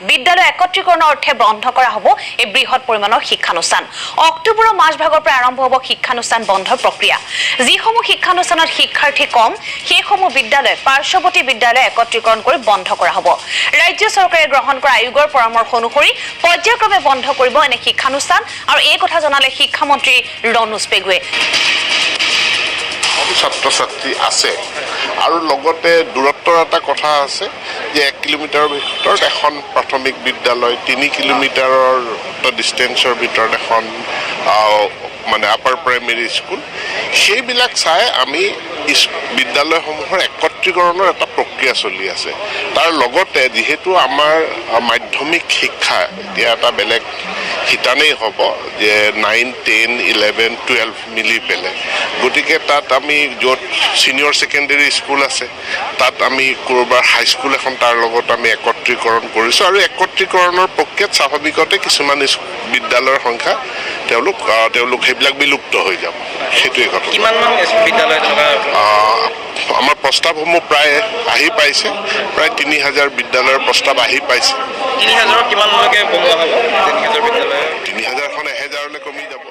বিদ্যালয় একত্ৰীকৰণৰ অৰ্থে বন্ধ কৰা হ'ব এই বৃহৎ পৰিমাণৰ শিক্ষানুষ্ঠান অক্টোবৰৰ মাজভাগৰ পৰা আৰম্ভ হ'ব শিক্ষানুষ্ঠান বন্ধৰ প্ৰক্ৰিয়া যিসমূহ শিক্ষানুষ্ঠানত শিক্ষাৰ্থী কম সেইসমূহ বিদ্যালয় পাৰ্শ্বৱৰ্তী বিদ্যালয় একত্ৰীকৰণ কৰি বন্ধ কৰা হ'ব ৰাজ্য চৰকাৰে গ্ৰহণ কৰা আয়োগৰ পৰামৰ্শ অনুসৰি পৰ্যায়ক্ৰমে বন্ধ কৰিব এনে শিক্ষানুষ্ঠান আৰু এই কথা জনালে শিক্ষামন্ত্ৰী ৰণোজ পেগুৱে ছাত্ৰ-ছাত্ৰী আছে আৰু লগতে দূৰত্বৰ এটা কথা আছে যে 1 কিলোমিটাৰৰ ভিতৰত এখন প্ৰাথমিক বিদ্যালয় 3 কিলোমিটাৰৰ ডিষ্টেন্সৰ ভিতৰত এখন মানে আপাৰ প্ৰাইমেৰী স্কুল সেইবিলাক চাই আমি বিদ্যালয়সমূহৰ একত্ৰীকৰণৰ এটা প্ৰক্ৰিয়া চলি আছে তাৰ লগতে যিহেতু আমাৰ মাধ্যমিক শিক্ষা এতিয়া এটা বেলেগ শিতানেই হ'ব যে 9, 10, 11, 12 মিলি পেলাই গতিকে তাত আমি য'ত ছিনিয়ৰ ছেকেণ্ডেৰী স্কুল আছে তাত আমি ক'ৰবাৰ হাইস্কুল এখন তাৰ লগত আমি একত্ৰীকৰণ কৰিছোঁ আৰু একত্ৰীকৰণৰ প্ৰক্ৰিয়াত স্বাভাৱিকতে কিছুমান বিদ্যালয়ৰ সংখ্যা তেওঁলোক সেইবিলাক বিলুপ্ত হৈ যাব সেইটোৱে কথা কিমানমান বিদ্যালয় আমাৰ প্ৰস্তাৱসমূহ প্ৰায় আহি পাইছে প্ৰায় 3000 বিদ্যালয়ৰ প্ৰস্তাৱ আহি পাইছে 3000 কিমানলৈকে বনোৱা হ'ব 3000 বিদ্যালয় 3000খন 1000লৈ কমি যাব